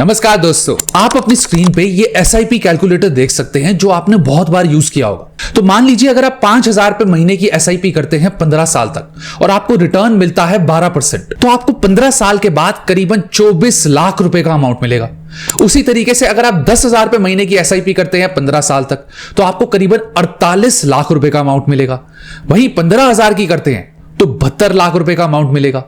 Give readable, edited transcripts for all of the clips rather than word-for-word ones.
नमस्कार दोस्तों, आप अपनी स्क्रीन पे ये एसआईपी कैलकुलेटर देख सकते हैं जो आपने बहुत बार यूज किया होगा। तो मान लीजिए अगर आप 5,000 रुपए महीने की एसआईपी करते हैं 15 साल तक और आपको रिटर्न मिलता है 12%, तो आपको 15 साल के बाद करीबन 24 लाख रुपए का अमाउंट मिलेगा। उसी तरीके से अगर आप 10,000 रुपए महीने की एसआईपी करते हैं 15 साल तक तो आपको करीबन 48 लाख रुपए का अमाउंट मिलेगा। वहीं 15,000 की करते हैं तो 72 लाख रुपए का अमाउंट मिलेगा।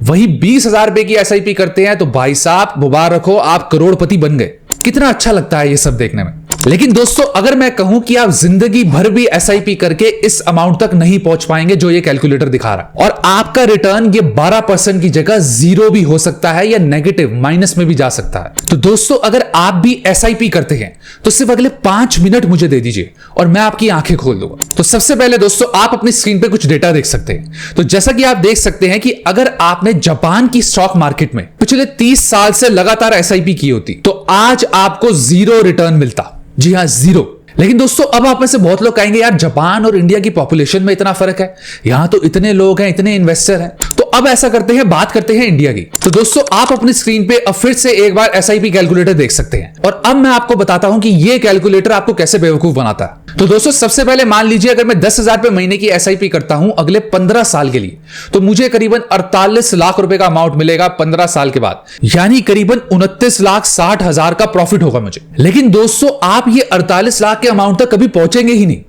वही 20,000 रुपए की एसआईपी करते हैं तो भाई साहब मुबारक हो, आप करोड़पति बन गए। कितना अच्छा लगता है ये सब देखने में। लेकिन दोस्तों, अगर मैं कहूं कि आप जिंदगी भर भी एसआईपी करके इस अमाउंट तक नहीं पहुंच पाएंगे जो ये कैलकुलेटर दिखा रहा है, और आपका रिटर्न ये 12% की जगह 0 भी हो सकता है या नेगेटिव माइनस में भी जा सकता है। तो दोस्तों, अगर आप भी एसआईपी करते हैं तो सिर्फ अगले 5 मिनट मुझे दे दीजिए और मैं आपकी आंखें खोल दूंगा। तो सबसे पहले दोस्तों, आप अपनी स्क्रीन पे कुछ डेटा देख सकते हैं। तो जैसा कि आप देख सकते हैं कि अगर आपने जापान की स्टॉक मार्केट में पिछले 30 साल से लगातार एसआईपी की होती तो आज आपको 0 रिटर्न मिलता। जी हां, 0। लेकिन दोस्तों, अब आप में से बहुत लोग कहेंगे यार जापान और इंडिया की पॉपुलेशन में इतना फर्क है, यहां तो इतने लोग हैं, इतने इन्वेस्टर हैं। तो अब ऐसा करते हैं, बात करते हैं इंडिया की। तो दोस्तों, आप अपनी स्क्रीन पे अब फिर से एक बार एसआईपी कैलकुलेटर देख सकते हैं और अब मैं आपको बताता हूं कि यह कैलकुलेटर आपको कैसे बेवकूफ बनाता है। तो दोस्तों, सबसे पहले मान लीजिए अगर मैं 10,000 रुपए महीने की एसआईपी करता हूं अगले 15 साल के लिए तो मुझे करीबन 48 लाख रुपए का अमाउंट मिलेगा 15 साल के बाद, यानी करीबन 29,60,000 का प्रॉफिट होगा मुझे। लेकिन दोस्तों, आप ये 48 लाख के अमाउंट तक कभी पहुंचेंगे ही नहीं।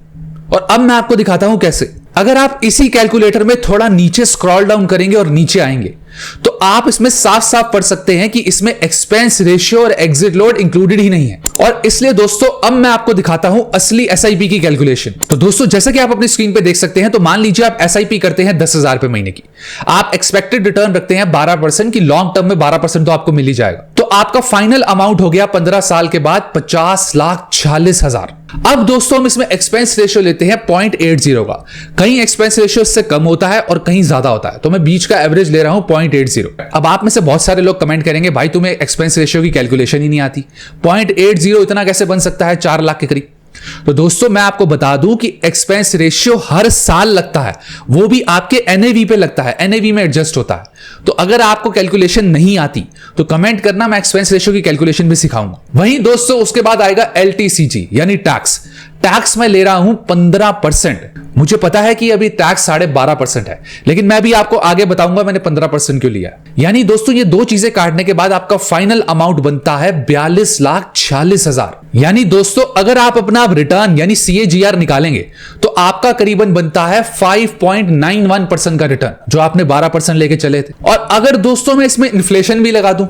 और अब मैं आपको दिखाता हूं कैसे। अगर आप इसी कैलकुलेटर में थोड़ा नीचे स्क्रॉल डाउन करेंगे और नीचे आएंगे तो आप इसमें साफ साफ पढ़ सकते हैं कि इसमें एक्सपेंस रेशियो और एग्जिट लोड इंक्लूडेड ही नहीं है। और इसलिए दोस्तों, अब मैं आपको दिखाता हूं असली एसआईपी की कैलकुलेशन। तो दोस्तों, जैसा कि आप अपनी स्क्रीन पे देख सकते हैं, तो मान लीजिए आप एसआईपी करते हैं 10,000 रुपए महीने की, आप एक्सपेक्टेड रिटर्न रखते हैं 12% की, लॉन्ग टर्म में 12% तो आपको मिल ही जाएगा। तो आपका फाइनल अमाउंट हो गया 15 साल के बाद 50,40,000। अब दोस्तों, हम इसमें एक्सपेंस रेशियो लेते हैं 0.80 का। कहीं एक्सपेंस रेशियो इससे कम होता है और कहीं ज्यादा होता है, तो मैं बीच का एवरेज ले रहा हूं 0.80। अब आप में से बहुत सारे लोग कमेंट करेंगे भाई तुम्हें एक्सपेंस रेशियो की कैलकुलेशन ही नहीं आती, 0.80 इतना कैसे बन सकता है 4 लाख के करीब। तो दोस्तों, मैं आपको बता दूं कि एक्सपेंस रेशियो हर साल लगता है, वो भी आपके एनएवी पे लगता है, एनएवी में एडजस्ट होता है। तो अगर आपको कैलकुलेशन नहीं आती तो कमेंट करना, मैं एक्सपेंस रेशियो की कैलकुलेशन भी सिखाऊंगा। वहीं दोस्तों, उसके बाद आएगा एलटीसीजी यानी टैक्स। टैक्स मैं ले रहा हूं 15%। मुझे पता है कि अभी टैक्स 12.5% है, लेकिन मैं भी आपको आगे बताऊंगा मैंने 15% क्यों लिया। यानी दोस्तों, ये दो चीजें काटने के बाद आपका फाइनल अमाउंट बनता है 42,40,000। यानी दोस्तों, अगर आप अपना रिटर्न यानी CAGR निकालेंगे तो आपका करीबन बनता है 5.91% का रिटर्न, जो आपने 12% लेके चले थे। और अगर दोस्तों मैं इसमें इन्फ्लेशन भी लगा दूं,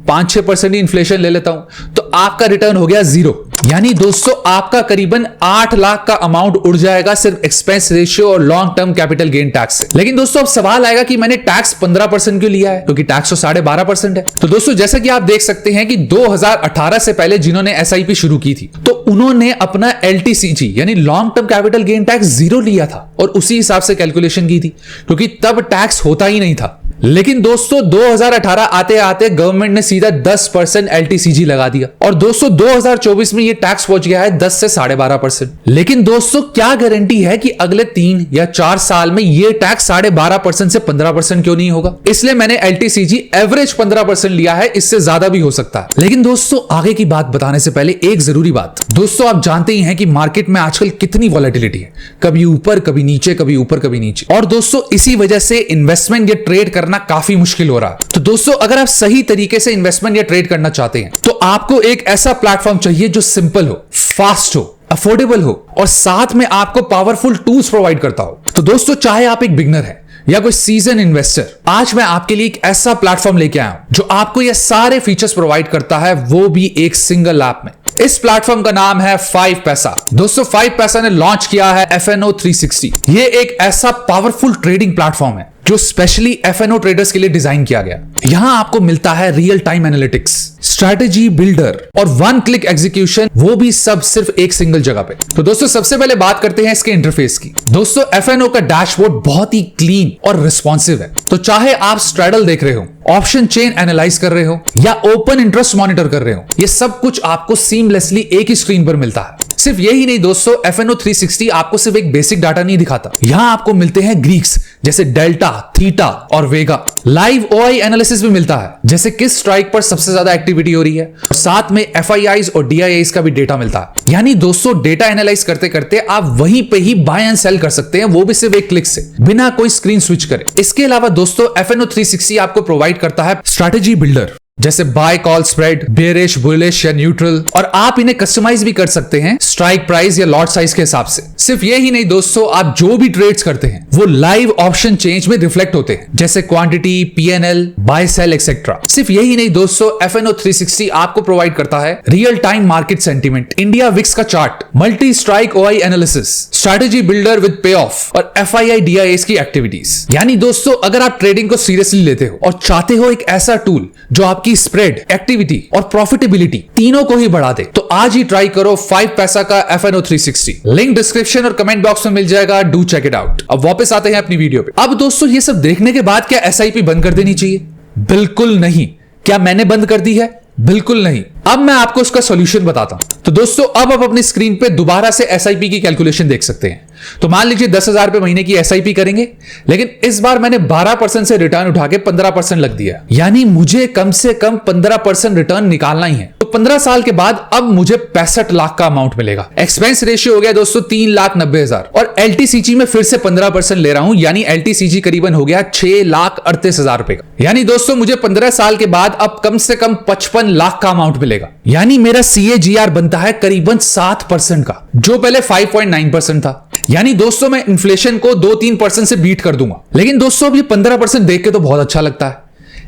5-6% ही इन्फ्लेशन ले लेता हूं, तो आपका रिटर्न हो गया 0। यानी दोस्तों, आपका करीबन 8 लाख का अमाउंट उड़ जाएगा सिर्फ एक्सपेंस रेशियो और long term capital gain tax से। लेकिन दोस्तों, अब सवाल आएगा कि मैंने टैक्स 15% क्यों लिया है, क्योंकि टैक्स तो 12.5% है। तो दोस्तों, जैसा कि आप देख सकते हैं कि 2018 से पहले जिन्होंने एसआईपी शुरू की थी तो उन्होंने अपना एलटीसीजी यानी long term capital gain tax 0 लिया था और उसी हिसाब से कैलकुलेशन की थी, क्योंकि तब टैक्स होता ही नहीं था। लेकिन दोस्तों, 2018 आते आते गवर्नमेंट ने सीधा 10% एलटीसीजी लगा दिया और दोस्तों 2024 में ये टैक्स पहुंच गया है 10 से 12.5%। लेकिन दोस्तों, क्या गारंटी है कि अगले 3 या 4 साल में ये टैक्स 12.5% से 15% क्यों नहीं होगा। इसलिए मैंने एलटीसीजी एवरेज 15% लिया है, इससे ज्यादा भी हो सकता है। लेकिन दोस्तों, आगे की बात बताने से पहले एक जरूरी बात। दोस्तों, आप जानते ही हैं कि मार्केट में आजकल कितनी वॉलेटिलिटी है, कभी ऊपर कभी नीचे, कभी ऊपर कभी नीचे। और दोस्तों, इसी वजह से इन्वेस्टमेंट या ट्रेड करना काफी मुश्किल हो रहा है। तो दोस्तों, अगर आप सही तरीके से इन्वेस्टमेंट या ट्रेड करना चाहते हैं तो आपको एक ऐसा प्लेटफॉर्म चाहिए जो सिंपल हो, फास्ट हो, अफोर्डेबल हो और साथ में आपको पावरफुल टूल्स प्रोवाइड करता हो। तो दोस्तों, चाहे आप एक बिगनर हैं या कोई सीजन इन्वेस्टर, आज मैं आपके लिए एक ऐसा प्लेटफॉर्म लेके आया हूं जो आपको ये सारे फीचर्स प्रोवाइड करता है, वो भी एक सिंगल ऐप में। इस प्लेटफॉर्म का नाम है 5पैसा। दोस्तों, 5पैसा ने लॉन्च किया है FNO 360। ये एक ऐसा पावरफुल ट्रेडिंग प्लेटफॉर्म है जो स्पेशली FNO ट्रेडर्स के लिए डिजाइन किया गया। यहां आपको मिलता है real time analytics, strategy builder और 1 क्लिक एग्जीक्यूशन, वो भी सब सिर्फ एक सिंगल जगह पे। तो दोस्तों, सबसे पहले बात करते हैं इसके इंटरफेस की। दोस्तों, FNO का डैशबोर्ड बहुत ही क्लीन और रिस्पॉन्सिव है। तो चाहे आप स्ट्रैडल देख रहे हो, ऑप्शन चेन एनालाइज कर रहे हो या ओपन इंटरेस्ट मॉनिटर कर रहे हो, ये सब कुछ आपको सीमलेसली एक ही स्क्रीन पर मिलता है। सिर्फ यही नहीं दोस्तों, FNO 360 आपको सिर्फ एक बेसिक डाटा नहीं दिखाता, यहां आपको मिलते हैं ग्रीक्स जैसे डेल्टा, थीटा और वेगा। लाइव OI एनालिसिस भी मिलता है, जैसे किस स्ट्राइक पर सबसे ज्यादा एक्टिविटी हो रही है, और साथ में FIIs और DIIs का भी डेटा मिलता है। यानी दोस्तों डेटा एनालाइज करते करते आप वहीं पे ही बाय एंड सेल कर सकते हैं, वो भी सिर्फ एक क्लिक से, बिना कोई स्क्रीन स्विच करे। इसके अलावा दोस्तों FNO 360 आपको प्रोवाइड करता है स्ट्रैटेजी बिल्डर, जैसे buy call spread, bearish, bullish या न्यूट्रल, और आप इन्हें कस्टमाइज भी कर सकते हैं स्ट्राइक प्राइस या लॉट साइज के हिसाब से। सिर्फ ये ही नहीं दोस्तों, आप जो भी ट्रेड्स करते हैं वो लाइव ऑप्शन चेंज में रिफ्लेक्ट होते हैं, जैसे quantity, PNL, buy sell etcetera. सिर्फ यही नहीं दोस्तों, FNO 360 आपको प्रोवाइड करता है real time market sentiment, India VIX का चार्ट, multi strike OI analysis, strategy builder with pay off और FII DIIs की एक्टिविटीज। यानी दोस्तों अगर आप ट्रेडिंग को सीरियसली लेते हो और चाहते हो एक ऐसा टूल जो आपकी स्प्रेड, एक्टिविटी और प्रॉफिटेबिलिटी तीनों को ही बढ़ा दे, तो आज ही ट्राई करो 5 पैसा का FNO 360। लिंक डिस्क्रिप्शन और कमेंट बॉक्स में मिल जाएगा, डू चेक इट आउट। अब वापस आते हैं अपनी वीडियो पे। अब दोस्तों ये सब देखने के बाद क्या SIP बंद कर देनी चाहिए? बिल्कुल नहीं। क्या मैंने बंद कर दी है? बिल्कुल नहीं। अब मैं आपको इसका सॉल्यूशन बताता हूं। तो दोस्तों अब आप अपनी स्क्रीन पे दोबारा से SIP की कैलकुलेशन देख सकते हैं। तो मान लीजिए 10,000 रुपए महीने की SIP करेंगे, लेकिन इस बार मैंने 12% से रिटर्न उठा के 15% लग दिया, यानी मुझे कम से कम 15% रिटर्न निकालना ही है। तो 15 साल के बाद अब मुझे 65 लाख का अमाउंट मिलेगा। एक्सपेंस रेशियो हो गया दोस्तों 3,90,000 और LTCG में फिर से 15% ले रहा हूं, यानी LTCG करीबन हो गया 6,38,000 रुपए का। यानी दोस्तों मुझे 15 साल के बाद अब कम से कम 55 लाख का अमाउंट मिलेगा, यानी मेरा CAGR बनता है करीबन 7% का, जो पहले 5.9% था। यानी दोस्तों मैं इन्फ्लेशन को 2-3% से बीट कर दूंगा। लेकिन दोस्तों अब ये 15% देख के तो बहुत अच्छा लगता है,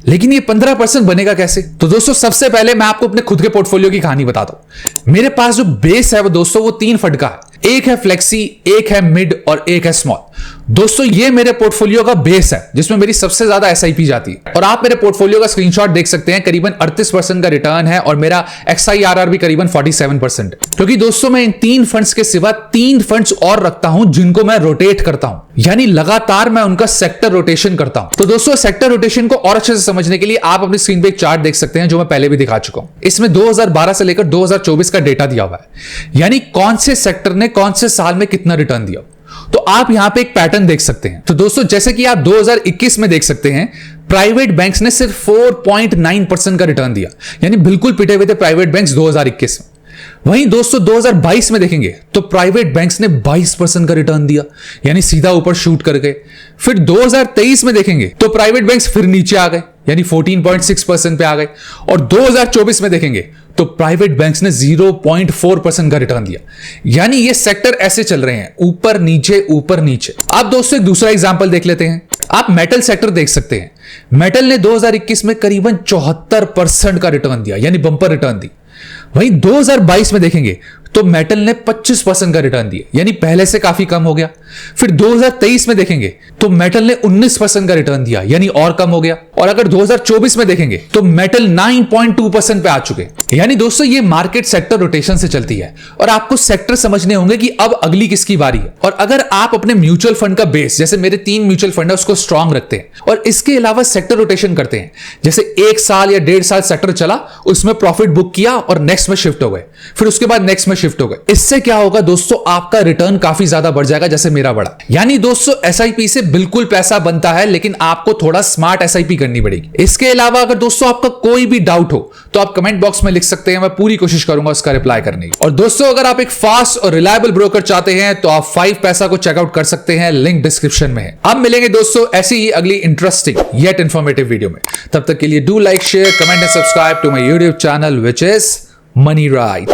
लेकिन ये 15% बनेगा कैसे? तो दोस्तों सबसे पहले मैं आपको अपने खुद के पोर्टफोलियो की कहानी बताता हूं। मेरे पास जो बेस है वो दोस्तों वो 3 फंड का है, एक है फ्लेक्सी, एक है मिड और एक है स्मॉल। दोस्तों ये मेरे पोर्टफोलियो का बेस है, जिसमें मेरी सबसे ज्यादा SIP जाती है। और आप मेरे पोर्टफोलियो का स्क्रीनशॉट देख सकते हैं, करीबन 38% का रिटर्न है और मेरा XIRR भी करीबन 47%। क्योंकि दोस्तों मैं इन 3 फंड्स के सिवा 3 फंड्स और रखता हूं जिनको मैं रोटेट करता हूं, यानी लगातार मैं उनका सेक्टर रोटेशन करता हूं। तो दोस्तों सेक्टर रोटेशन को और अच्छे से समझने के लिए आप अपनी स्क्रीन पे एक चार्ट देख सकते हैं, जो मैं पहले भी दिखा चुका हूं। इसमें 2012 से लेकर 2024 का डेटा दिया हुआ है, यानी कौन से सेक्टर ने कौन से साल में कितना रिटर्न दिया। तो आप यहां पे एक पैटर्न देख सकते हैं। तो दोस्तों जैसे कि आप 2021 में देख सकते हैं, प्राइवेट बैंक्स ने सिर्फ 4.9% का रिटर्न दिया, यानी बिल्कुल पिटे हुए थे प्राइवेट बैंक्स 2021 में। वहीं दोस्तों 2022 में देखेंगे तो प्राइवेट बैंक्स ने 22% का रिटर्न दिया, यानी सीधा ऊपर शूट कर गए। फिर 2023 में देखेंगे तो प्राइवेट बैंक्स फिर नीचे आ गए, यानी 14.6% पे आ गए। और 2024 में देखेंगे तो प्राइवेट बैंक्स ने 0.4% का रिटर्न दिया, यानी ये सेक्टर ऐसे चल रहे हैं, ऊपर नीचे ऊपर नीचे। आप दोस्तों एक दूसरा एग्जांपल देख लेते हैं। आप मेटल सेक्टर देख सकते हैं। मेटल ने 2021 में करीबन 74% का रिटर्न दिया, यानी बंपर रिटर्न दी। वहीं 2022 में देखेंगे तो मेटल ने 25% का रिटर्न दिया, यानी पहले से काफी कम हो गया। फिर 2023 में देखेंगे तो मेटल ने 19% का रिटर्न दिया, यानी और कम हो गया। और अगर 2024 में देखेंगे तो मेटल 9.2% पे आ चुके। यानी दोस्तों ये मार्केट सेक्टर रोटेशन से चलती है और आपको सेक्टर समझने होंगे कि अब अगली किसकी बारी है। और अगर आप अपने म्यूचुअल फंड का बेस, जैसे मेरे 3 म्यूचुअल फंड है, उसको स्ट्रांग रखते हैं और इसके अलावा सेक्टर रोटेशन करते हैं, जैसे 1 साल या 1.5 साल सेक्टर चला, उसमें प्रॉफिट बुक किया और नेक्स्ट में शिफ्ट हो गए, फिर उसके बाद नेक्स्ट में शिफ्ट हो गए, इससे क्या होगा दोस्तों, आपका रिटर्न काफी ज्यादा बढ़ जाएगा, जैसे मेरा बढ़ा। यानी दोस्तों SIP से बिल्कुल पैसा बनता है, लेकिन आपको थोड़ा स्मार्ट SIP करनी पड़ेगी। इसके अलावा अगर दोस्तों आपका कोई भी डाउट हो तो आप कमेंट बॉक्स में लिख सकते हैं, मैं पूरी कोशिश करूंगा उसका रिप्लाई करने की। और दोस्तों अगर आप एक फास्ट और रिलायबल ब्रोकर चाहते हैं तो आप 5 पैसा को चेकआउट कर सकते हैं, लिंक डिस्क्रिप्शन में है। अब मिलेंगे दोस्तों ऐसी ही अगली इंटरेस्टिंग येट इंफॉर्मेटिव वीडियो में। तब तक के लिए do like, share, comment and subscribe to my YouTube channel, which is money right.